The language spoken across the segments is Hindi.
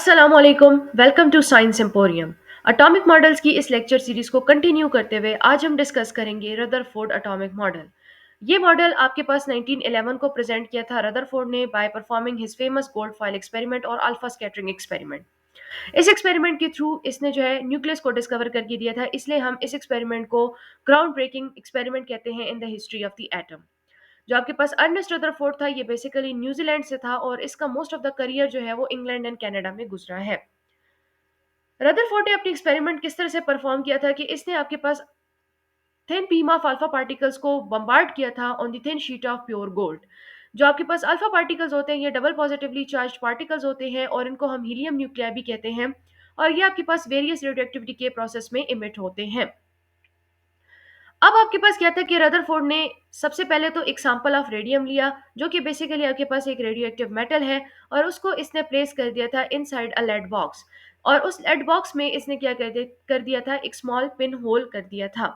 अस्सलामुअलैकुम। Welcome to science emporium. Atomic models की इस लेक्चर सीरीज को कंटिन्यू करते हुए आज हम डिस्कस करेंगे रदरफोर्ड एटॉमिक मॉडल। ये मॉडल आपके पास 1911 को प्रेजेंट किया था रदरफोर्ड ने by performing his famous gold foil experiment और अल्फा स्कैटरिंग एक्सपेरिमेंट। इस एक्सपेरिमेंट के थ्रू इसने जो है न्यूक्लियस को डिस्कवर करके दिया था, इसलिए हम इस एक्सपेरिमेंट को ग्राउंड ब्रेकिंग एक्सपेरिमेंट कहते हैं in the history of the atom. जो आपके पास अर्नेस्ट रदरफोर्ड था, ये बेसिकली न्यूजीलैंड से था और इसका मोस्ट ऑफ द करियर जो है वो इंग्लैंड एंड कनाडा में गुजरा है। रदरफोर्ड ने अपनी एक्सपेरिमेंट किस तरह से परफॉर्म किया था कि इसने आपके पास thin beam of alpha particles को बम्बार्ड किया था on the thin sheet of pure gold. जो आपके पास अल्फा पार्टिकल्स होते हैं ये डबल पॉजिटिवली चार्ज पार्टिकल्स होते हैं और इनको हम हीलियम न्यूक्लिया भी कहते हैं, और ये आपके पास वेरियस रेडियोएक्टिविटी के प्रोसेस में इमिट होते हैं। अब आपके पास क्या था कि रदरफोर्ड ने सबसे पहले तो एक सैंपल ऑफ रेडियम लिया, जो कि बेसिकली आपके पास एक रेडियो एक्टिव मेटल है, और उसको इसने प्लेस कर दिया था इनसाइड अ लेड बॉक्स। और उस लेड बॉक्स में इसने क्या कर दिया था, एक स्मॉल पिन होल कर दिया था।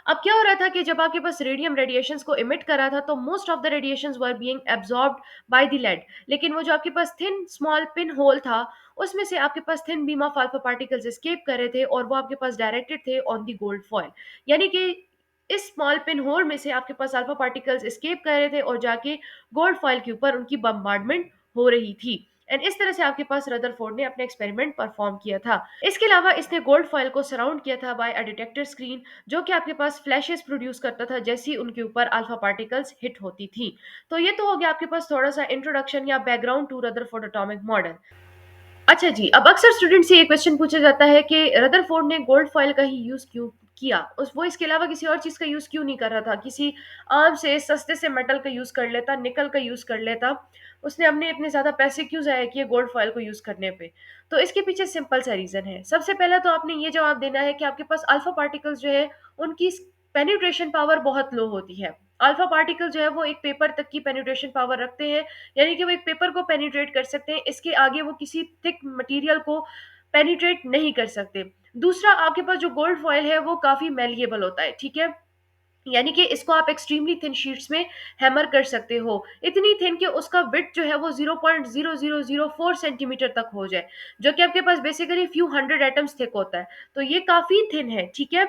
अब क्या हो रहा था कि जब आपके पास रेडियम रेडिएशंस को इमिट कर रहा था तो most of the radiations were being absorbed by the lead, लेकिन वो जो आपके पास थिन स्मॉल पिन होल था उसमें से आपके पास thin beam of alpha particles escape कर रहे थे और वो आपके पास डायरेक्टेड थे ऑन द गोल्ड फॉयल। यानी कि इस स्मॉल पिन होल में से आपके पास अल्फा पार्टिकल्स एस्केप कर रहे थे और जाके गोल्ड फॉयल के ऊपर उनकी बम्बार्डमेंट हो रही थी। एंड इस तरह से आपके पास रदरफोर्ड ने अपना एक्सपेरिमेंट परफॉर्म किया था। इसके अलावा इसने गोल्ड फॉयल को सराउंड किया था बाय अ डिटेक्टर स्क्रीन, जो कि आपके पास फ्लैशेस प्रोड्यूस करता था जैसे ही उनके ऊपर अल्फा पार्टिकल्स हिट होती थी। तो ये तो हो गया आपके पास थोड़ा सा इंट्रोडक्शन या background to Rutherford atomic model. अच्छा जी, अब अक्सर स्टूडेंट से ये क्वेश्चन पूछा जाता है कि रदरफोर्ड ने गोल्ड फॉइल का ही यूज क्यों किया, उस वो इसके अलावा किसी और चीज का यूज क्यों नहीं कर रहा था, किसी आम से सस्ते से मेटल का यूज कर लेता, निकल का यूज कर लेता। उसने अपने इतने ज्यादा पैसे क्यों जाया किए गोल्ड फॉइल को यूज करने पे। तो इसके पीछे सिंपल सा रीजन है। सबसे पहला तो आपने ये जवाब देना है कि आपके पास अल्फा पार्टिकल्स जो है उनकी पेनिट्रेशन पावर बहुत लो होती है। अल्फा पार्टिकल जो है वो एक पेपर तक की पेनिट्रेशन पावर रखते हैं, यानी कि वो एक पेपर को पेनिट्रेट कर सकते हैं, इसके आगे वो किसी थिक मटेरियल को पेनिट्रेट नहीं कर सकते। दूसरा, आपके पास जो गोल्ड फॉयल है वो काफी मेलिएबल होता है, ठीक है, यानी कि इसको आप एक्सट्रीमली थिन शीट्स में हैमर कर सकते हो, इतनी थिन कि उसका विड्थ जो है वो 0.0004 सेंटीमीटर तक हो जाए, जो कि आपके पास basically few hundred atoms thick होता है। तो ये काफी थिन है, ठीक है,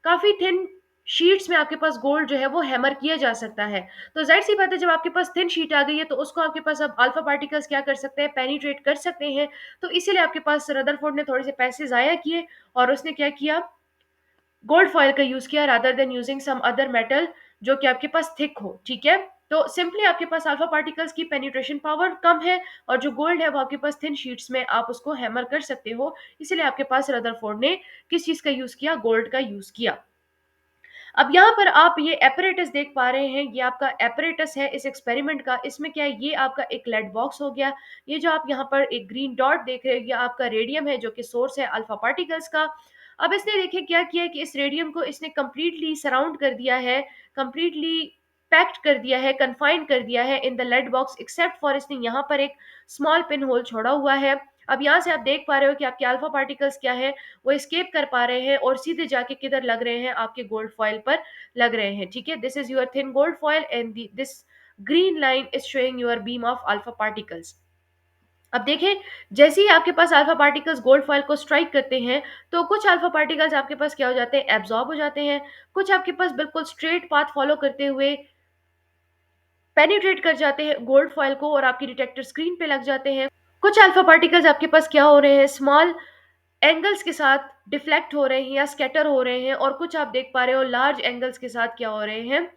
काफी थिन शीट्स में आपके पास गोल्ड जो है वो हैमर किया जा सकता है। तो जाहिर सी बात है, जब आपके पास थिन शीट आ गई है तो उसको आपके पास अब अल्फा पार्टिकल्स क्या कर सकते हैं, पेनिट्रेट कर सकते हैं। तो इसीलिए आपके पास रदरफोर्ड ने थोड़े से पैसे जाया किए और उसने क्या किया, गोल्ड फॉयल का यूज किया rather than using some other metal जो कि आपके पास थिक हो, ठीक है। तो सिंपली आपके पास अल्फा पार्टिकल्स की पेनिट्रेशन पावर कम है और जो गोल्ड है वो आपके पास थिन शीट्स में आप उसको हैमर कर सकते हो, इसीलिए आपके पास रदरफोर्ड ने किस चीज का यूज किया, गोल्ड का यूज किया। अब यहाँ पर आप ये एपरेटस देख पा रहे हैं, ये आपका एपरेटस है इस एक्सपेरिमेंट का। इसमें क्या है, ये आपका एक लेड बॉक्स हो गया, ये जो आप यहाँ पर एक ग्रीन डॉट देख रहे हो ये आपका रेडियम है जो कि सोर्स है अल्फा पार्टिकल्स का। अब इसने देखिए क्या किया है कि इस रेडियम को इसने कंप्लीटली सराउंड कर दिया है, कंप्लीटली पैक्ड कर दिया है, कन्फाइंड कर दिया है in the lead box, except for इसने यहाँ पर एक स्मॉल पिन होल छोड़ा हुआ है। अब यहाँ से आप देख पा रहे हो कि आपके अल्फा पार्टिकल्स क्या है, वो एस्केप कर पा रहे हैं और सीधे जाके किधर लग रहे हैं, आपके गोल्ड फॉयल पर लग रहे हैं, ठीक है। This is your thin gold foil and this green line is showing your beam of alpha particles. अब देखें, जैसे ही आपके पास अल्फा पार्टिकल्स गोल्ड फॉयल को स्ट्राइक करते हैं तो कुछ अल्फा पार्टिकल्स आपके पास क्या हो जाते हैं, एब्जॉर्ब हो जाते हैं। कुछ आपके पास बिल्कुल स्ट्रेट पाथ फॉलो करते हुए पेनिट्रेट कर जाते हैं गोल्ड फॉयल को और आपकी डिटेक्टर स्क्रीन पे लग जाते हैं। कुछ अल्फा पार्टिकल्स आपके पास क्या हो रहे हैं, स्मॉल एंगल्स के साथ डिफ्लेक्ट हो रहे हैं या स्कैटर हो रहे हैं, और कुछ आप देख पा रहे हो लार्ज एंगल्स के साथ क्या हो रहे हैं,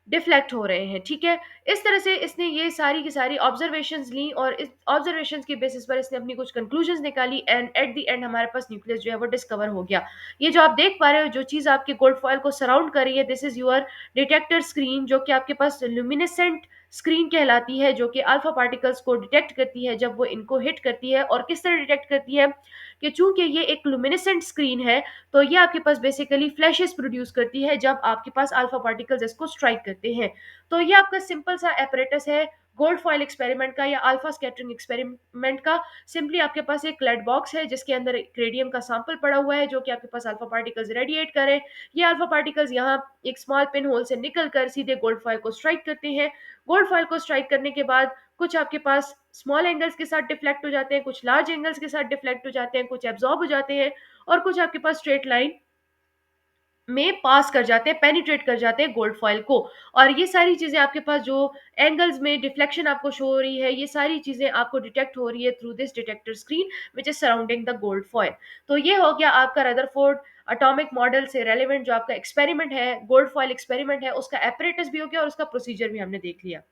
डिफ्लेक्ट हो रहे हैं, ठीक है। इस तरह से इसने ये सारी की सारी ऑब्जर्वेशंस ली और इस ऑब्जर्वेशंस के बेसिस पर इसने अपनी कुछ कंक्लूजन्स निकाली एंड एट द एंड हमारे पास न्यूक्लियस जो है वो डिस्कवर हो गया। ये जो आप देख पा रहे हो, जो चीज़ आपके गोल्ड फॉयल को सराउंड कर रही है, this is your detector screen, जो कि आपके पास ल्यूमिनेसेंट स्क्रीन कहलाती है, जो कि अल्फा पार्टिकल्स को डिटेक्ट करती है जब वो इनको हिट करती है। और किस तरह डिटेक्ट करती है कि चूंकि ये एक लुमिनेसेंट स्क्रीन है तो ये आपके पास बेसिकली फ्लैशेस प्रोड्यूस करती है जब आपके पास अल्फा पार्टिकल्स इसको स्ट्राइक करते हैं। तो ये आपका सिंपल सा एपरेटस है गोल्ड फॉयल एक्सपेरिमेंट का या अल्फा स्कैटरिंग एक्सपेरिमेंट का। सिंपली आपके पास एक लेड बॉक्स है जिसके अंदर एक रेडियम का सैंपल पड़ा हुआ है जो कि आपके पास अल्फा पार्टिकल्स रेडिएट करे। ये अल्फा पार्टिकल्स यहाँ एक स्मॉल पिन होल से निकल कर सीधे गोल्ड फॉयल को स्ट्राइक करते हैं। गोल्ड फॉयल को स्ट्राइक करने के बाद कुछ आपके पास स्मॉल एंगल्स के साथ डिफ्लेक्ट हो जाते हैं, कुछ लार्ज एंगल्स के साथ डिफ्लेक्ट हो जाते हैं, कुछ एब्जॉर्ब हो जाते हैं, और कुछ आपके पास स्ट्रेट लाइन में पास कर जाते हैं, पेनिट्रेट कर जाते हैं गोल्ड फॉइल को। और ये सारी चीजें आपके पास जो एंगल्स में डिफ्लेक्शन आपको शो हो रही है, ये सारी चीजें आपको डिटेक्ट हो रही है through this detector screen which is surrounding the gold foil. तो ये हो गया आपका रदरफोर्ड अटोमिक मॉडल से रेलेवेंट जो आपका एक्सपेरिमेंट है, गोल्ड फॉइल एक्सपेरिमेंट है, उसका एपरेटस भी हो गया और उसका प्रोसीजर भी हमने देख लिया।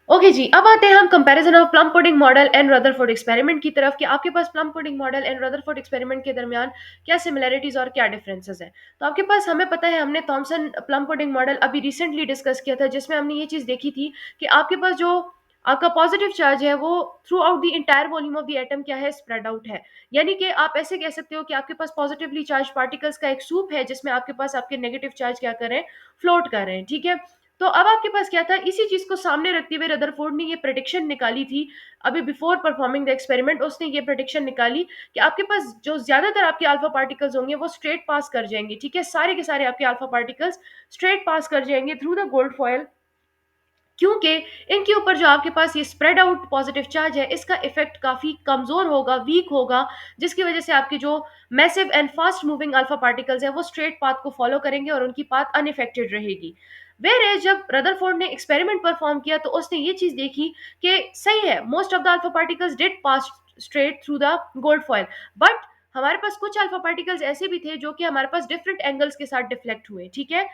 ओके जी, अब आते हैं हम comparison of plum pudding model and Rutherford experiment की तरफ कि आपके पास plum pudding model and Rutherford experiment के दरमियान क्या सिमिलैरिटीज और क्या डिफरेंसेस हैं। तो आपके पास, हमें पता है, हमने थॉमसन प्लम पुडिंग मॉडल अभी रिसेंटली डिस्कस किया था, जिसमें हमने ये चीज देखी थी कि आपके पास जो आपका पॉजिटिव चार्ज है वो through out the entire volume of the atom क्या है, स्प्रेड आउट है। यानी कि आप ऐसे कह सकते हो कि आपके पास पॉजिटिवली चार्ज पार्टिकल्स का एक सूप है जिसमें आपके पास आपके नेगेटिव चार्ज क्या कर रहे हैं, फ्लोट कर रहे हैं, ठीक है। तो अब आपके पास क्या था, इसी चीज को सामने रखते हुए रदरफोर्ड ने ये प्रेडिक्शन निकाली थी अभी बिफोर परफॉर्मिंग द एक्सपेरिमेंट। उसने ये प्रेडिक्शन निकाली कि आपके पास जो ज्यादातर आपके अल्फा पार्टिकल्स होंगे वो स्ट्रेट पास कर जाएंगे, ठीक है, सारे के सारे आपके अल्फा पार्टिकल्स स्ट्रेट पास कर जाएंगे थ्रू द गोल्ड फॉयल, क्योंकि इनके ऊपर जो आपके पास ये स्प्रेड आउट पॉजिटिव चार्ज है इसका इफेक्ट काफी कमजोर होगा, वीक होगा, जिसकी वजह से आपके जो massive and fast moving alpha particles है वो स्ट्रेट पाथ को फॉलो करेंगे और उनकी पाथ अनइफेक्टेड रहेगी। वेर जब रदरफोर्ड ने एक्सपेरिमेंट परफॉर्म किया तो उसने ये चीज देखी कि सही है, most of the alpha particles did pass straight through the gold foil, but हमारे पास कुछ अल्फा पार्टिकल्स ऐसे भी थे जो कि हमारे पास डिफरेंट एंगल्स के साथ डिफ्लेक्ट हुए, ठीक है।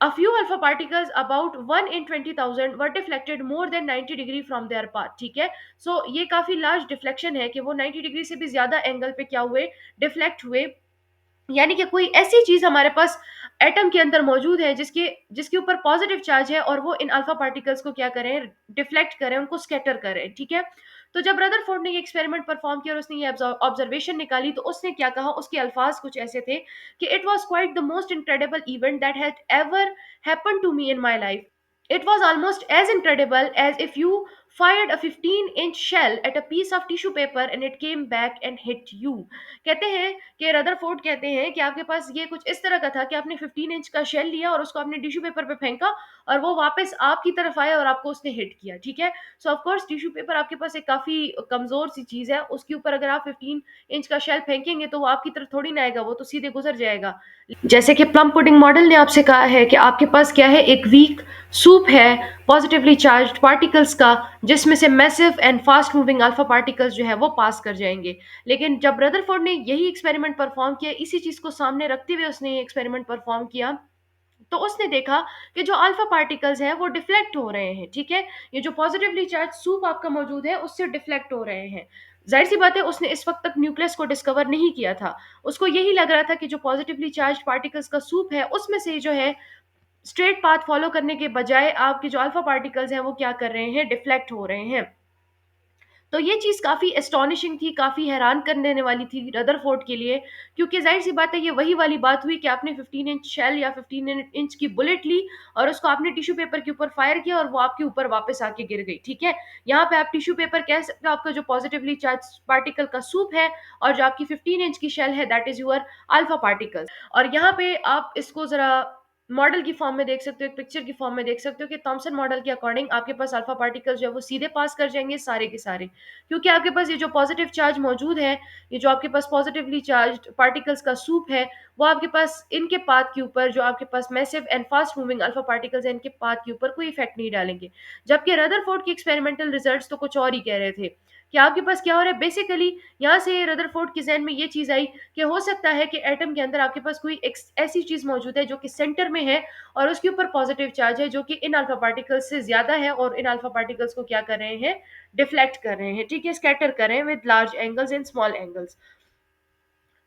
A few alpha particles, about 1 in 20,000, were deflected more than 90 degree from their path, ठीक है। सो ये काफी लार्ज डिफ्लेक्शन है कि वो 90 डिग्री से भी ज्यादा एंगल पे क्या हुए, डिफ्लेक्ट हुए। यानी कि कोई ऐसी चीज हमारे पास एटम के अंदर मौजूद है जिसके जिसके ऊपर पॉजिटिव चार्ज है और वो इन अल्फा पार्टिकल्स को क्या करें, डिफ्लेक्ट करें, उनको स्कैटर करें, ठीक है। तो जब रदरफोर्ड ने ये एक्सपेरिमेंट परफॉर्म किया और उसने ये ऑब्जर्वेशन निकाली तो उसने क्या कहा, उसके अल्फाज कुछ ऐसे थे कि it was quite the most incredible event that had ever happen to me in my life. It was almost as incredible as if you fired a 15-inch shell at a piece of tissue paper and it came back and hit you। कहते हैं कि रदरफोर्ड कहते हैं कि आपके पास ये कुछ इस तरह का था कि आपने 15 इंच का शेल लिया और उसको आपने टिश्यू पेपर पे फेंका और वो वापस आपकी तरफ आया और आपको उसने हिट किया, ठीक है। सो ऑफ कोर्स टिश्यू पेपर आपके पास एक काफी कमजोर सी चीज है, उसके ऊपर अगर आप 15 इंच का शेल फेंकेंगे तो वो आपकी तरफ थोड़ी ना आएगा, वो तो सीधे गुजर जाएगा। जैसे कि प्लम पुडिंग मॉडल ने आपसे कहा है कि आपके पास क्या है, एक वीक सूप है पॉजिटिवली चार्ज्ड पार्टिकल्स का, जिसमें से massive and fast moving alpha particles जो है वो पास कर जाएंगे। लेकिन जब रदरफोर्ड ने यही एक्सपेरिमेंट परफॉर्म किया, इसी चीज को सामने रखते हुए उसने ये एक्सपेरिमेंट परफॉर्म किया, तो उसने देखा कि जो अल्फा पार्टिकल्स हैं वो डिफ्लेक्ट हो रहे हैं, ठीक है। ये जो पॉजिटिवली चार्ज सूप आपका मौजूद है उससे डिफ्लेक्ट हो रहे हैं। जाहिर सी बात है, उसने इस वक्त तक न्यूक्लियस को डिस्कवर नहीं किया था। उसको यही लग रहा था कि जो पॉजिटिवली चार्ज पार्टिकल्स का सूप है उसमें से जो है स्ट्रेट पाथ फॉलो करने के बजाय आपके जो अल्फा पार्टिकल्स हैं वो क्या कर रहे हैं, डिफ्लेक्ट हो रहे हैं। तो ये चीज़ काफ़ी एस्टॉनिशिंग थी, काफ़ी हैरान कर देने वाली थी रदरफोर्ड के लिए, क्योंकि ज़ाहिर-सी बात है ये वही वाली बात हुई कि आपने 15 इंच शेल या 15 इंच की बुलेट ली और उसको आपने टिश्यू पेपर के ऊपर फायर किया और वो आपके ऊपर वापस आके गिर गई, ठीक है। यहाँ पे आप टिश्यू पेपर कह सकते हो, आपका जो पॉजिटिवली चार्ज पार्टिकल का सूप है, और जो आपकी 15 इंच की शेल है that is your alpha particles. और यहाँ पे आप इसको ज़रा मॉडल की फॉर्म में देख सकते हो, एक पिक्चर की फॉर्म में देख सकते हो कि थॉमसन मॉडल के अकॉर्डिंग आपके पास अल्फा पार्टिकल्स जो है वो सीधे पास कर जाएंगे सारे के सारे, क्योंकि आपके पास ये जो पॉजिटिव चार्ज मौजूद है, ये जो आपके पास पॉजिटिवली चार्ज पार्टिकल्स का सूप है, वो आपके पास इनके पाथ के ऊपर, जो आपके पास massive and fast moving alpha particles हैं, इनके पाथ के ऊपर कोई इफेक्ट नहीं डालेंगे। जबकि रदरफोर्ड के एक्सपेरिमेंटल रिजल्ट्स तो कुछ और ही कह रहे थे कि आपके पास क्या हो रहा है बेसिकली। यहाँ से रदरफोर्ड के जहन में ये चीज आई कि हो सकता है कि एटम के अंदर आपके पास कोई एक ऐसी चीज मौजूद है जो कि सेंटर में है और उसके ऊपर पॉजिटिव चार्ज है जो कि इन अल्फा पार्टिकल्स से ज्यादा है, और इन अल्फा पार्टिकल्स को क्या कर रहे हैं, डिफ्लेक्ट कर रहे हैं, ठीक है, स्कैटर कर रहे हैं with large angles and small angles.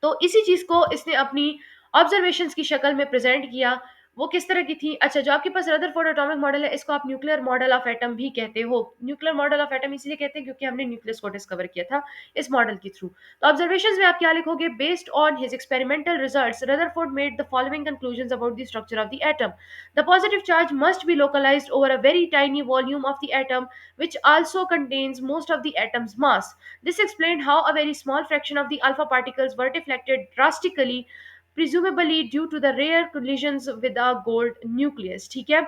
तो इसी चीज को इसने अपनी ऑब्जर्वेशंस की शक्ल में प्रेजेंट किया। वो किस तरह की थी, अच्छा, जो आपके पास रदरफोर्ड एटॉमिक मॉडल है इसको आप न्यूक्लियर मॉडल ऑफ एटम भी कहते हो। न्यूक्लियर मॉडल ऑफ एटम इसलिए कहते हैं क्योंकि हमने न्यूक्लियस को डिस्कवर किया था इस मॉडल के थ्रू। तो ऑब्जर्वेशंस में आप क्या लिखोगे, based on his experimental results Rutherford made the following conclusions about the structure of the atom. The positive charge must be localised over a very tiny volume of the atom which also contains most of the atom's mass. This explained how a very small fraction of the alpha particles were deflected drastically, presumably due to the rare collisions with a gold nucleus, ठीक है।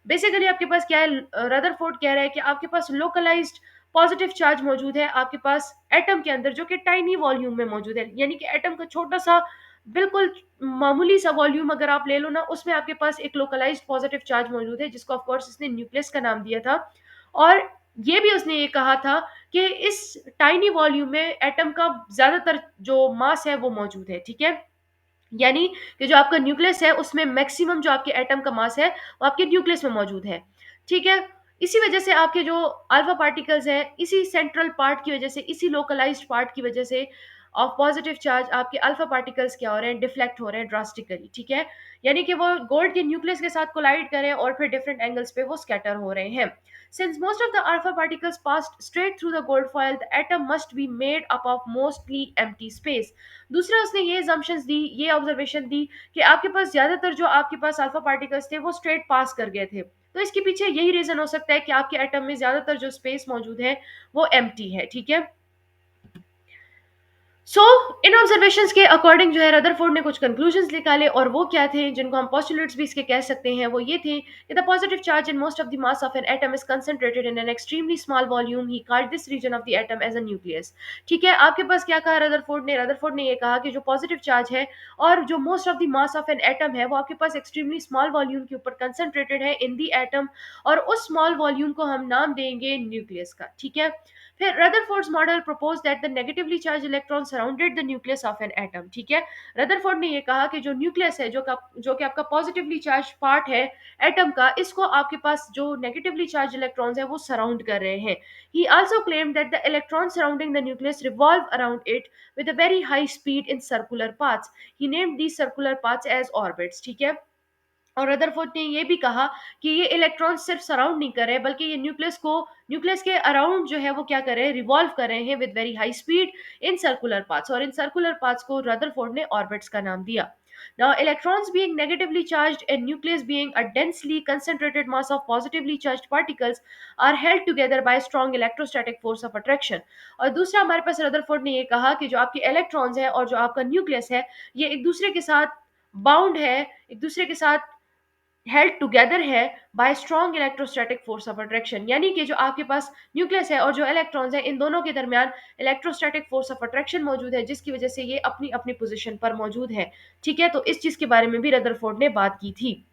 बेसिकली आपके पास क्या है, रदरफोर्ड कह रहा है कि आपके पास लोकलाइज्ड पॉजिटिव चार्ज मौजूद है आपके पास एटम के अंदर, जो कि टाइनी वॉल्यूम में मौजूद है, यानी कि एटम का छोटा सा, बिल्कुल मामूली सा वॉल्यूम अगर आप ले लो ना, उसमें आपके पास एक लोकलाइज्ड पॉजिटिव चार्ज मौजूद है, जिसको ऑफ कोर्स इसने न्यूक्लियस का नाम दिया था। और ये भी उसने ये कहा था कि इस टाइनी वॉल्यूम में एटम का ज्यादातर जो मास है वो मौजूद है, ठीक है। यानी कि जो आपका न्यूक्लियस है उसमें मैक्सिमम जो आपके एटम का मास है वो आपके न्यूक्लियस में मौजूद है, ठीक है। इसी वजह से आपके जो अल्फा पार्टिकल्स है, इसी सेंट्रल पार्ट की वजह से, इसी लोकलाइज्ड पार्ट की वजह से ऑफ पॉजिटिव चार्ज आपके अल्फा पार्टिकल्स क्या हो रहे हैं, डिफ्लेक्ट हो रहे हैं ड्रास्टिकली, ठीक है। यानी कि वो गोल्ड के न्यूक्लियस के साथ कोलाइड करें और फिर डिफरेंट एंगल्स पे वो स्कैटर हो रहे हैं। Since most of the alpha particles passed straight through the gold foil, the atom must be made up of mostly empty space. दूसरा उसने ये assumptions दी, ये ऑब्जर्वेशन दी कि आपके पास ज्यादातर जो आपके पास अल्फा पार्टिकल्स थे वो स्ट्रेट पास कर गए थे, तो इसके पीछे यही रीजन हो सकता है कि आपके एटम में ज्यादातर जो स्पेस मौजूद है वो एम्प्टी है, ठीक है। सो इन ऑब्जर्वेशंस के अकॉर्डिंग जो है रदरफोर्ड ने कुछ कंक्लूजन्स निकाले, और वो क्या थे, जिनको हम पोस्टुलेट्स भी इसके कह सकते हैं, वो ये थे कि the positive charge in most of the mass of an atom is concentrated in an extremely small volume, he called this region of the atom as a nucleus. ठीक है, आपके पास क्या कहा रदरफोर्ड ने ये कहा कि जो पॉजिटिव चार्ज है और जो most of the mass of an atom है वो आपके पास एक्सट्रीमली स्मॉल वॉल्यूम के ऊपर कंसंट्रेटेड है इन दी एटम, और उस स्मॉल वॉल्यूम को हम नाम देंगे न्यूक्लियस का, ठीक है। फिर Rutherford's model propose that the negatively charge electron surrounded the nucleus of an atom, ठीक है। रदरफोर्ड ने ये कहा कि जो न्यूक्लियस है, जो कि आपका पॉजिटिवली चार्ज पार्ट है एटम का, इसको आपके पास जो नेगेटिवली चार्ज इलेक्ट्रॉन्स है वो सराउंड कर रहे हैं। ही also claimed that the electron surrounding the nucleus revolve around it with a very high speed in circular paths. He named these circular paths as orbits, ठीक है। और रदरफोर्ड ने ये भी कहा कि ये इलेक्ट्रॉन सिर्फ सराउंड नहीं कर रहे, बल्कि ये न्यूक्लियस के अराउंड जो है वो क्या कर रहे हैं, रिवॉल्व कर रहे हैं with very high speed in circular paths, और इन सर्कुलर पाथ्स को रदरफोर्ड ने ऑर्बिट्स का नाम दिया। Now, electrons being negatively charged and nucleus being a densely concentrated mass of positively charged particles are held together by a strong electrostatic force of attraction. और दूसरा हमारे पास रदरफोर्ड ने ये कहा कि जो आपके इलेक्ट्रॉन्स है और जो आपका न्यूक्लियस है, ये एक दूसरे के साथ बाउंड है, एक दूसरे के साथ हेल्ड टुगेदर है bye strong electrostatic force of attraction. यानी कि जो आपके पास न्यूक्लियस है और जो इलेक्ट्रॉन्स है, इन दोनों के दरमियान इलेक्ट्रोस्टैटिक फोर्स ऑफ अट्रैक्शन मौजूद है, जिसकी वजह से ये अपनी अपनी पोजीशन पर मौजूद है, ठीक है। तो इस चीज के बारे में भी रदरफोर्ड ने बात की थी।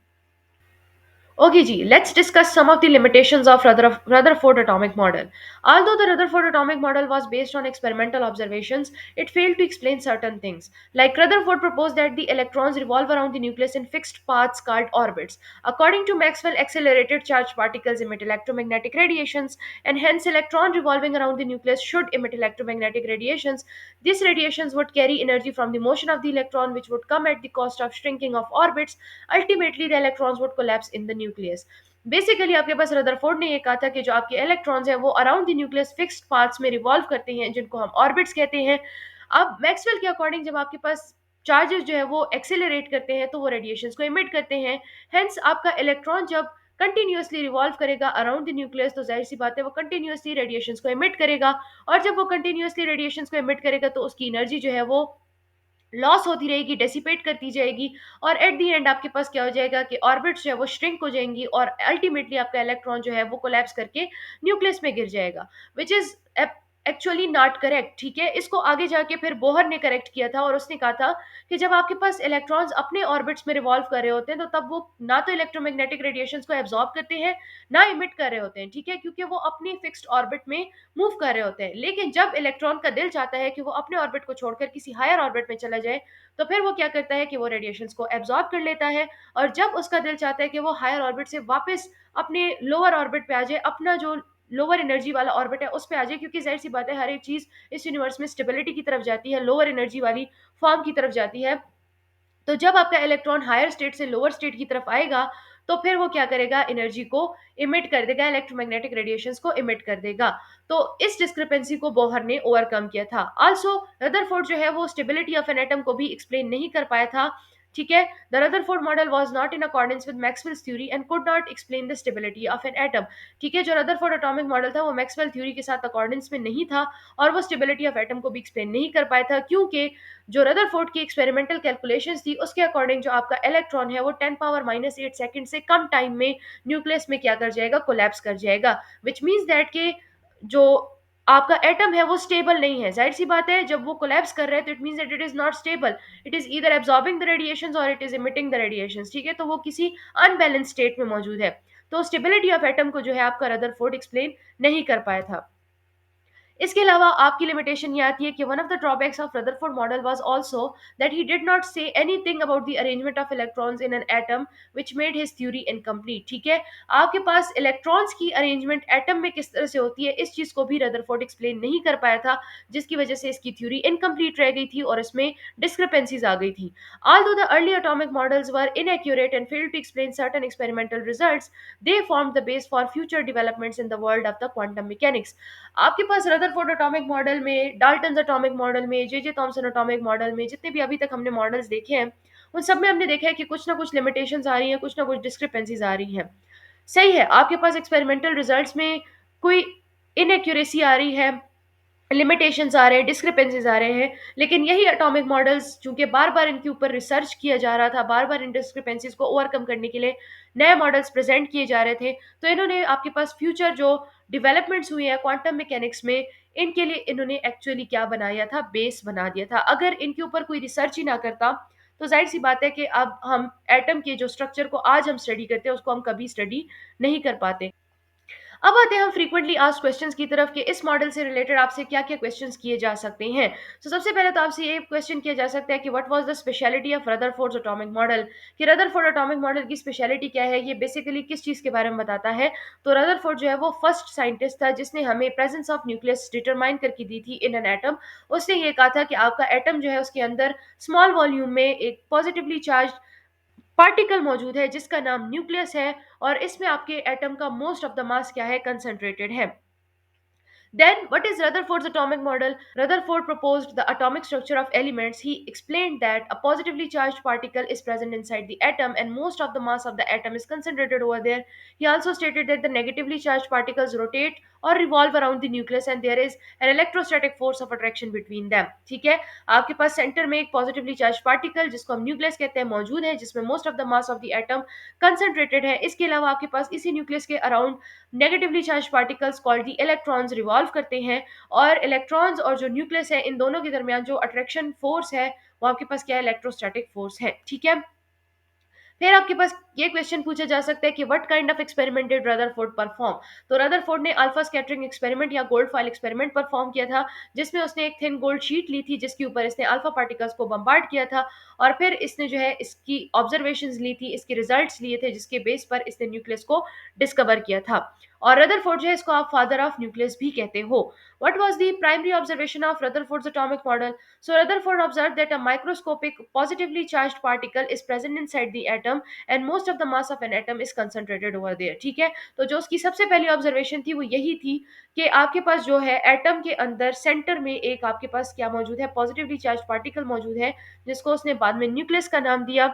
Okay, G, let's discuss some of the limitations of Rutherford atomic model. Although the Rutherford atomic model was based on experimental observations, it failed to explain certain things. Like Rutherford proposed that the electrons revolve around the nucleus in fixed paths called orbits. According to Maxwell, accelerated charged particles emit electromagnetic radiations, and hence electron revolving around the nucleus should emit electromagnetic radiations. These radiations would carry energy from the motion of the electron, which would come at the cost of shrinking of orbits. Ultimately, the electrons would collapse in the nucleus. Basically आपके पास रदरफोर्ड ने ये कहा था कि जो आपके इलेक्ट्रॉन्स हैं वो around the nucleus fixed paths में रिवॉल्व करते हैं, जिनको हम ऑर्बिट्स कहते हैं। अब मैक्सवेल के अकॉर्डिंग जब आपके पास चार्जेस जो है वो एक्सेलरेट करते हैं तो वो रेडिएशंस को इमिट करते हैं। हेंस आपका इलेक्ट्रॉन जब कंटिन्यूअसली रिवॉल्व करेगा अराउंड द न्यूक्लियस, तो जाहिर सी बात है वो कंटिन्यूअसली रेडिएशंस को इमिट करेगा, और जब वो कंटिन्यूअसली रेडिएशंस को इमिट करेगा तो उसकी एनर्जी जो है वो लॉस होती रहेगी, डेसिपेट करती जाएगी, और एट द एंड आपके पास क्या हो जाएगा कि ऑर्बिट्स जो है वो श्रिंक हो जाएंगी, और अल्टीमेटली आपका इलेक्ट्रॉन जो है वो कोलैप्स करके न्यूक्लियस में गिर जाएगा, which is actually not correct, ठीक है। इसको आगे जाके फिर बोहर ने करेक्ट किया था, और उसने कहा था कि जब आपके पास इलेक्ट्रॉन्स अपने ऑर्बिट्स में रिवॉल्व कर रहे होते हैं तो तब वो ना तो इलेक्ट्रोमैग्नेटिक रेडिएशंस को एब्जॉर्ब करते हैं, ना इमिट कर रहे होते हैं, ठीक है, क्योंकि वो अपनी फिक्स्ड ऑर्बिट में मूव कर रहे होते हैं। लेकिन जब इलेक्ट्रॉन का दिल चाहता है कि वो अपने ऑर्बिट को छोड़कर किसी हायर ऑर्बिट में चला जाए, तो फिर वो क्या करता है कि वो रेडिएशंस को एब्जॉर्ब कर लेता है, और जब उसका दिल चाहता है कि वो हायर ऑर्बिट से वापस अपने लोअर ऑर्बिट पे आ जाए, अपना जो लोअर एनर्जी वाला ऑर्बिट है उस पे आ जाए, क्योंकि जाहिर सी बात है हर एक चीज इस यूनिवर्स में स्टेबिलिटी की तरफ जाती है, लोअर एनर्जी वाली फॉर्म की तरफ जाती है। तो जब आपका इलेक्ट्रॉन हायर स्टेट से लोअर स्टेट की तरफ आएगा, तो फिर वो क्या करेगा, एनर्जी को इमिट कर देगा, इलेक्ट्रोमैग्नेटिक रेडिएशंस को इमिट कर देगा। तो इस डिस्क्रिपेंसी को बोहर ने ओवरकम किया था। आल्सो रदरफोर्ड जो है वो स्टेबिलिटी ऑफ एन एटम को भी एक्सप्लेन नहीं कर पाया था, ठीक है। The Rutherford model was not in accordance with Maxwell's theory and could not explain the stability of an atom, ठीक है। जो रदरफोर्ड एटॉमिक मॉडल था वो मैक्सवेल थ्योरी के साथ अकॉर्डेंस में नहीं था, और वो स्टेबिलिटी ऑफ एटम को भी एक्सप्लेन नहीं कर पाया था, क्योंकि जो रदरफोर्ड की एक्सपेरिमेंटल कैलकुलेशंस थी उसके अकॉर्डिंग जो आपका इलेक्ट्रॉन है वो 10 पावर -8 सेकंड से कम टाइम में न्यूक्लियस में क्या कर जाएगा, कोलैप्स कर जाएगा, विच मीन्स दैट के जो आपका एटम है वो स्टेबल नहीं है। जाहिर सी बात है, जब वो कोलैप्स कर रहा है तो it means that it is not stable. It is either absorbing the radiations और it is emitting the radiations. ठीक है, तो वो किसी अनबैलेंस स्टेट में मौजूद है। तो स्टेबिलिटी ऑफ एटम को जो है आपका रदरफोर्ड एक्सप्लेन नहीं कर पाया था। इसके अलावा आपकी लिमिटेशन ये आती है कि one of the drawbacks of Rutherford model was also that he did not say anything about the arrangement of electrons in an atom which made his theory incomplete. ठीक है, आपके पास इलेक्ट्रॉन्स की अरेंजमेंट एटम में किस तरह से होती है, इस चीज को भी रदरफोर्ड एक्सप्लेन नहीं कर पाया था, जिसकी वजह से इसकी थ्योरी इनकम्प्लीट रह गई थी और इसमें डिस्क्रिपेंसीज आ गई थी। Although the early atomic models were inaccurate and failed to explain certain experimental results, they formed the base for future developments in the world of the quantum mechanics. आपके पास रदरफोर्ड एटॉमिक मॉडल में, डाल्टन्स एटॉमिक मॉडल में, जे थॉमसन एटॉमिक मॉडल में, जितने भी अभी तक हमने मॉडल्स देखे हैं, उन सब में हमने देखा है कि कुछ ना कुछ लिमिटेशंस आ रही हैं, कुछ ना कुछ डिस्क्रिपेंसीज आ रही हैं। सही है, आपके पास एक्सपेरिमेंटल रिजल्ट्स में कोई इनएक्यूरेसी आ रही है, लिमिटेशंस आ रहे हैं, डिस्क्रिपेंसीज आ रहे हैं, लेकिन यही एटॉमिक मॉडल्स चूंकि बार बार इनके ऊपर रिसर्च किया जा रहा था, बार बार इन डिस्क्रिपेंसीज को ओवरकम करने के लिए नए मॉडल्स प्रेजेंट किए जा रहे थे, तो इन्होंने आपके पास फ्यूचर जो डेवलपमेंट्स हुई हैं क्वांटम मैकेनिक्स में, इनके लिए इन्होंने एक्चुअली क्या बनाया था, बेस बना दिया था। अगर इनके ऊपर कोई रिसर्च ही ना करता तो जाहिर सी बात है कि अब हम एटम के जो स्ट्रक्चर को आज हम स्टडी करते हैं उसको हम कभी स्टडी नहीं कर पाते। अब आते हैं हम फ्रीक्वेंटली आस्क्ड क्वेश्चंस की तरफ कि इस मॉडल से रिलेटेड आपसे क्या-क्या क्वेश्चंस किए जा सकते हैं। तो सबसे पहले तो आपसे ये क्वेश्चन किया जा सकता है कि what was the speciality of Rutherford's atomic model, कि रदरफोर्ड एटॉमिक मॉडल की स्पेशलिटी क्या है, ये बेसिकली किस चीज़ के बारे में बताता है। तो रदरफोर्ड जो है वो फर्स्ट साइंटिस्ट था जिसने हमें प्रेजेंस ऑफ न्यूक्लियस डिटरमाइन करके दी थी इन एन एटम। उसने ये कहा था कि आपका एटम जो है उसके अंदर स्मॉल वॉल्यूम में एक पॉजिटिवली चार्ज पार्टिकल मौजूद है जिसका नाम न्यूक्लियस है, और इसमें आपके एटम का मोस्ट ऑफ द मास क्या है, कंसंट्रेटेड है। Then, what is Rutherford's atomic model? Rutherford proposed the atomic structure of elements. He explained that a positively charged particle is present inside the atom and most of the mass of the atom is concentrated over there. He also stated that the negatively charged particles rotate or revolve around the nucleus and there is an electrostatic force of attraction between them. ठीक है, आपके पास सेंटर में एक पॉजिटिवली चार्ज पार्टिकल जिसको हम न्यूक्लियस कहते हैं मौजूद है, जिसमें most of the mass of the atom concentrated है। इसके अलावा आपके पास इसी न्यूक्लियस के around negatively charge particles called the electrons revolve करते हैं, और इलेक्ट्रॉन्स और जो न्यूक्लियस है इन दोनों के दरमियान जो अट्रैक्शन फोर्स है वो आपके पास क्या है, इलेक्ट्रोस्टैटिक फोर्स है। ठीक है, फिर आपके पास ये क्वेश्चन पूछा जा सकता है कि what kind of experiment did Rutherford perform. तो रदरफोर्ड ने अल्फा स्कैटरिंग एक्सपेरिमेंट या गोल्ड फॉइल एक्सपेरिमेंट परफॉर्म किया था, जिसमें उसने एक थिन गोल्ड शीट ली थी जिसके ऊपर इसने अल्फा पार्टिकल्स को बम्बार्ड किया था, और फिर इसने जो है इसकी ऑब्जर्वेशंस ली थी, इसके रिजल्ट्स लिए थे, जिसके बेस पर इसने न्यूक्लियस को डिस्कवर किया था। और रदरफोर्ड जो है इसको आप फादर ऑफ न्यूक्लियस भी कहते हो। What was the primary observation of Rutherford's atomic model? So Rutherford observed that a microscopic positively charged particle is present inside the atom and most of the mass of an atom is concentrated over there। ठीक है, तो जो उसकी सबसे पहली ऑब्जर्वेशन थी वो यही थी कि आपके पास जो है एटम के अंदर सेंटर में एक आपके पास क्या मौजूद है, पॉजिटिवली चार्ज पार्टिकल मौजूद है, जिसको उसने बाद में न्यूक्लियस का नाम दिया,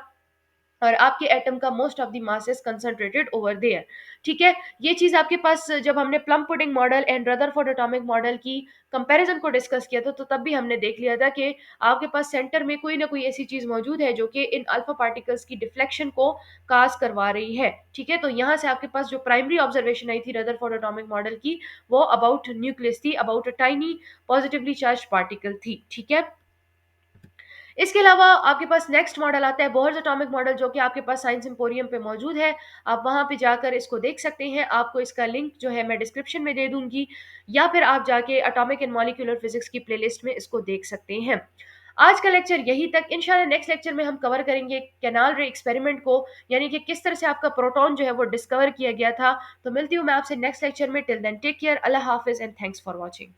और आपके एटम का most of the mass is concentrated over there. ठीक है, ये चीज आपके पास जब हमने plum pudding model and Rutherford atomic model की कंपैरिजन को डिस्कस किया था तो तब भी हमने देख लिया था कि आपके पास सेंटर में कोई ना कोई ऐसी चीज मौजूद है जो कि इन अल्फा पार्टिकल्स की डिफ्लेक्शन को काज करवा रही है। ठीक है, तो यहाँ से आपके पास जो प्राइमरी ऑब्जर्वेशन आई थी रदरफोर्ड एटॉमिक मॉडल की वो अबाउट न्यूक्लियस थी, about a tiny positively charge particle थी। ठीक है, इसके अलावा आपके पास नेक्स्ट मॉडल आता है बोहर्स एटॉमिक मॉडल, जो कि आपके पास साइंस एम्पोरियम पे मौजूद है। आप वहां पे जाकर इसको देख सकते हैं, आपको इसका लिंक जो है मैं डिस्क्रिप्शन में दे दूंगी, या फिर आप जाके एटॉमिक एंड मॉलिक्यूलर फिजिक्स की प्लेलिस्ट में इसको देख सकते हैं। आज का लेक्चर यही तक, इंशाल्लाह नेक्स्ट लेक्चर में हम कवर करेंगे कैनाल रे एक्सपेरिमेंट को, यानी कि किस तरह से आपका प्रोटॉन जो है वो डिस्कवर किया गया था। तो मिलती हूँ मैं आपसे नेक्स्ट लेक्चर में। टिल देन टेक केयर, अल्लाह हाफिज एंड थैंक्स फॉर वॉचिंग।